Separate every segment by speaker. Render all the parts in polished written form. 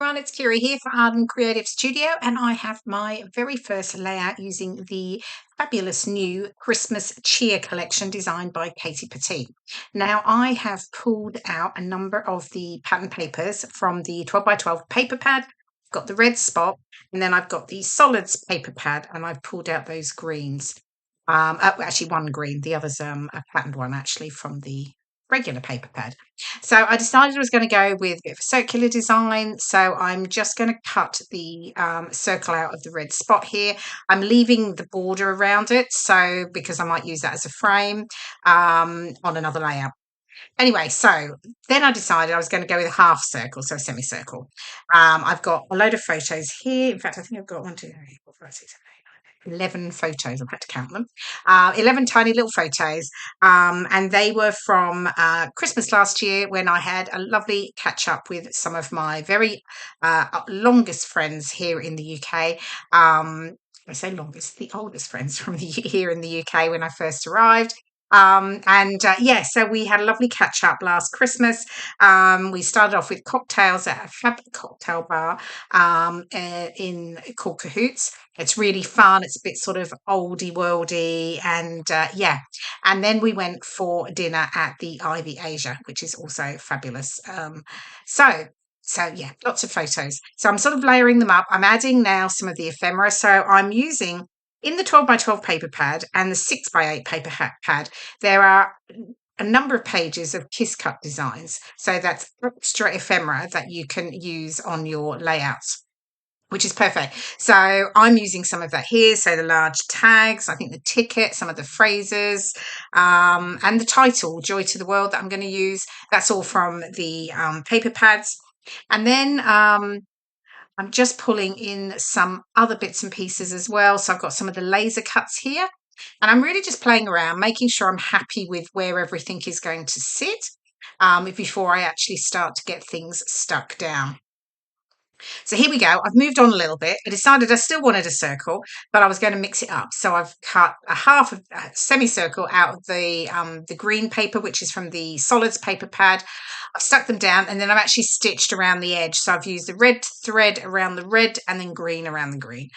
Speaker 1: Everyone, it's Kirei here for Art and Creative Studio, and I have my very first layout using the fabulous new Christmas cheer collection designed by Pertiet. Now, I have pulled out a number of the pattern papers from the 12 by 12 paper pad. I've got the red spot, and then I've got the solids paper pad, and I've pulled out those greens. Actually, one green, the other's a patterned one actually from the regular paper pad. So I decided I was going to go with a bit of a circular design. So I'm just going to cut the circle out of the red spot here. I'm leaving the border around it, so because I might use that as a frame on another layout. Anyway, so then I decided I was going to go with a half circle, so a semicircle. I've got a load of photos here. In fact, I think I've got 1, 2, 3, 4, 5, 6, 7, 11 photos. I've had to count them. 11 tiny little photos. And they were from Christmas last year when I had a lovely catch up with some of my very longest friends here in the UK. I say longest, the oldest friends from here in the UK when I first arrived. Yeah, so we had a lovely catch up last Christmas. We started off with cocktails at a fab cocktail bar in called Cahoots. It's really fun. It's a bit sort of oldie worldy, and yeah. And then we went for dinner at the Ivy Asia, which is also fabulous. So yeah, lots of photos. So I'm sort of layering them up. I'm adding now some of the ephemera. So I'm using in the 12 by 12 paper pad and the 6 by 8 paper pad. There are a number of pages of kiss cut designs. So that's extra ephemera that you can use on your layouts, which is perfect. So I'm using some of that here. So the large tags, I think the ticket, some of the phrases, and the title, Joy to the World, that I'm going to use. That's all from the paper pads. And then I'm just pulling in some other bits and pieces as well. So I've got some of the laser cuts here. And I'm really just playing around, making sure I'm happy with where everything is going to sit before I actually start to get things stuck down. So here we go. I've moved on a little bit. I decided I still wanted a circle, but I was going to mix it up. So I've cut a half of a semicircle out of the green paper, which is from the solids paper pad. I've stuck them down, and then I've actually stitched around the edge. So I've used the red thread around the red and then green around the green.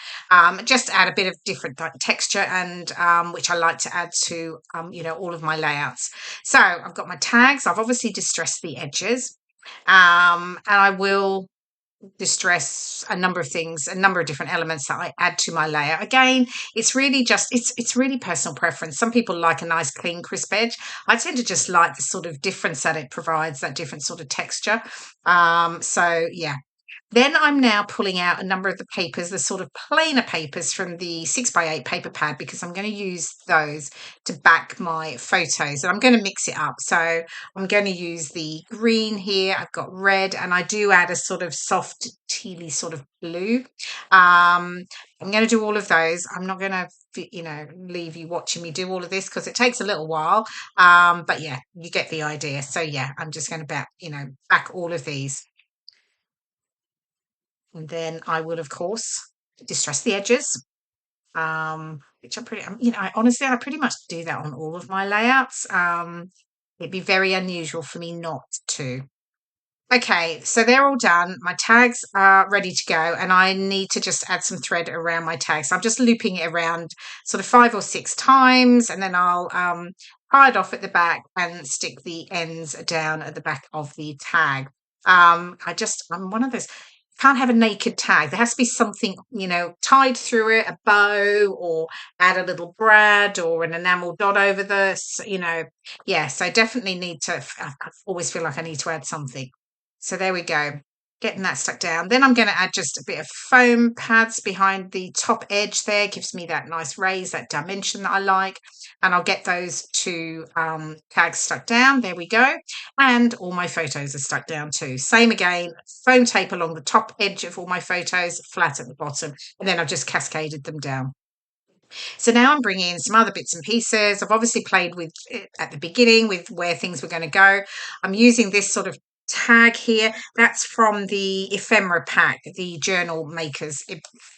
Speaker 1: Just to add a bit of different texture, and which I like to add to all of my layouts. So I've got my tags. I've obviously distressed the edges. And I will distress a number of things, a number of different elements that I add to my layout. Again, it's really just it's really personal preference. Some people like a nice clean crisp edge. I tend to just like the sort of difference that it provides, that different sort of texture. So yeah, then I'm now pulling out a number of the papers, the sort of plainer papers from the 6 by 8 paper pad, because I'm going to use those to back my photos. And I'm going to mix it up. So I'm going to use the green here. I've got red, and I do add a sort of soft tealy sort of blue. I'm going to do all of those. I'm not going to leave you watching me do all of this because it takes a little while. But yeah, you get the idea. So yeah, I'm just going to back all of these. And then I will, of course, distress the edges, which I I pretty much do that on all of my layouts. It'd be very unusual for me not to. Okay, so they're all done. My tags are ready to go, and I need to just add some thread around my tags. So I'm just looping it around sort of 5 or 6 times, and then I'll tie it off at the back and stick the ends down at the back of the tag. I'm one of those, can't have a naked tag. There has to be something, tied through it, a bow, or add a little brad or an enamel dot over this, Yeah, so I definitely need to, I always feel like I need to add something. So there we go, getting that stuck down. Then I'm going to add just a bit of foam pads behind the top edge there. Gives me that nice raise, that dimension that I like. And I'll get those two tags stuck down. There we go. And all my photos are stuck down too. Same again, foam tape along the top edge of all my photos, flat at the bottom. And then I've just cascaded them down. So now I'm bringing in some other bits and pieces. I've obviously played with it at the beginning with where things were going to go. I'm using this sort of tag here. That's from the ephemera pack, the journal makers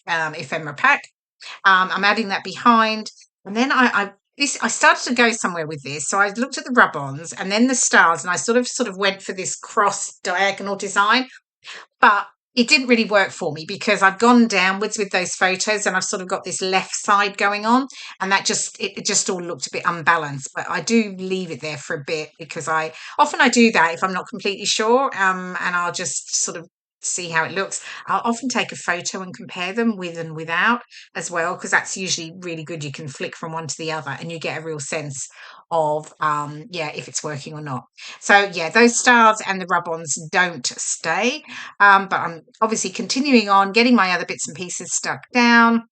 Speaker 1: ephemera pack. I'm adding that behind, and then I started to go somewhere with this. So I looked at the rub-ons and then the stars, and I sort of went for this cross diagonal design. But it didn't really work for me because I've gone downwards with those photos and I've sort of got this left side going on, and that just it just all looked a bit unbalanced. But I do leave it there for a bit because I do that if I'm not completely sure, and I'll just sort of see how it looks. I'll often take a photo and compare them with and without as well, because that's usually really good. You can flick from one to the other and you get a real sense of yeah, if it's working or not. So yeah, those stars and the rub-ons don't stay, but I'm obviously continuing on, getting my other bits and pieces stuck down.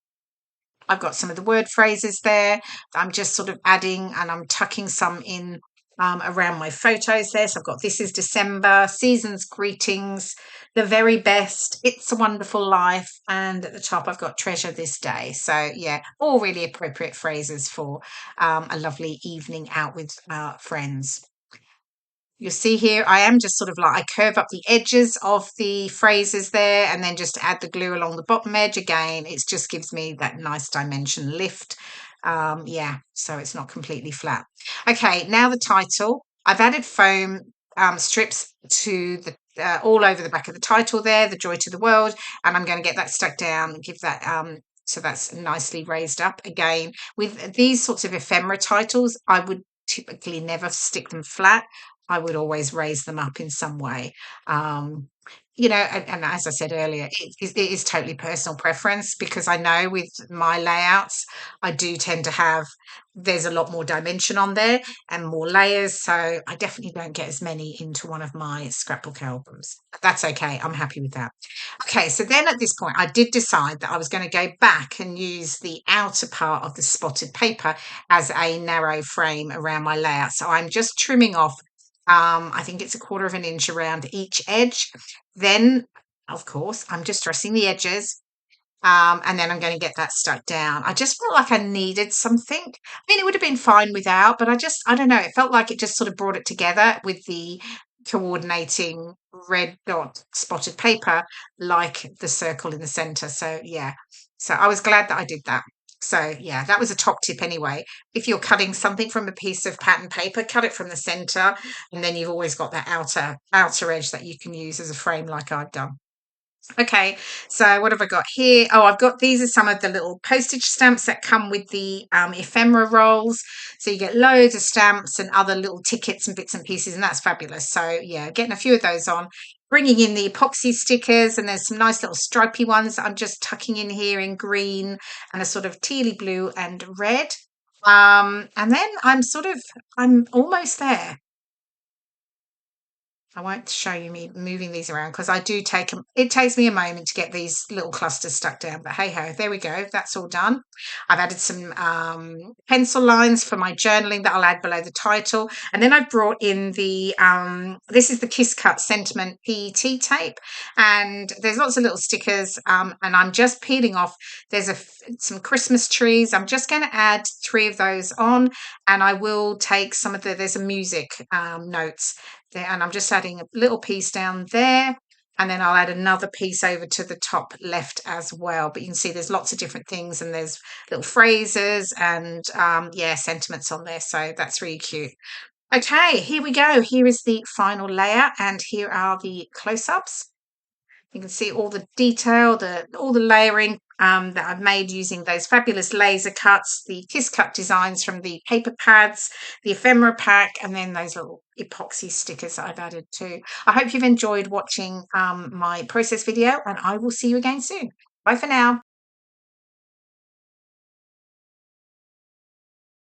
Speaker 1: I've got some of the word phrases there. I'm just sort of adding and I'm tucking some in around my photos there. So I've got This is December, Season's Greetings, The Very Best, It's a Wonderful Life, and at the top I've got Treasure This Day. So yeah, all really appropriate phrases for a lovely evening out with friends. You'll see here, I am just sort of like, I curve up the edges of the phrases there and then just add the glue along the bottom edge. Again, it just gives me that nice dimension lift. Yeah, so it's not completely flat. Okay, now the title. I've added foam strips to the all over the back of the title there, The Joy to the World, and I'm going to get that stuck down, give that so that's nicely raised up. Again, with these sorts of ephemera titles, I would typically never stick them flat. I would always raise them up in some way. And as I said earlier, it is totally personal preference, because I know with my layouts, I do tend to have, there's a lot more dimension on there and more layers. So I definitely don't get as many into one of my scrapbook albums. But that's okay. I'm happy with that. Okay, so then at this point, I did decide that I was going to go back and use the outer part of the spotted paper as a narrow frame around my layout. So I'm just trimming off, I think it's 1/4 of an inch around each edge. Then, of course, I'm just dressing the edges, and then I'm going to get that stuck down. I just felt like I needed something. I mean, it would have been fine without, but I don't know, it felt like it just sort of brought it together with the coordinating red dot spotted paper, like the circle in the center. So, yeah. So I was glad that I did that. So, yeah, that was a top tip anyway. If you're cutting something from a piece of pattern paper, cut it from the center, and then you've always got that outer edge that you can use as a frame like I've done. Okay, so what have I got here? Oh, I've got, these are some of the little postage stamps that come with the ephemera rolls. So you get loads of stamps and other little tickets and bits and pieces, and that's fabulous. So yeah, getting a few of those on. Bringing in the epoxy stickers, and there's some nice little stripy ones that I'm just tucking in here in green and a sort of tealy blue and red. And then I'm almost there. I won't show you me moving these around because I do take them. It takes me a moment to get these little clusters stuck down, but hey ho, there we go. That's all done. I've added some pencil lines for my journaling that I'll add below the title. And then I've brought in this is the Kiss Cut Sentiment PET tape. And there's lots of little stickers, and I'm just peeling off. There's some Christmas trees. I'm just going to add 3 of those on, and I will take some of there's a music notes there, and I'm just adding a little piece down there, and then I'll add another piece over to the top left as well. But you can see there's lots of different things, and there's little phrases and yeah, sentiments on there, so that's really cute. Okay, here we go. Here is the final layer, and here are the close-ups. You can see all the detail, all the layering that I've made using those fabulous laser cuts, the Kiss Cut designs from the paper pads, the ephemera pack, and then those little epoxy stickers that I've added too. I hope you've enjoyed watching my process video, and I will see you again soon. Bye for now.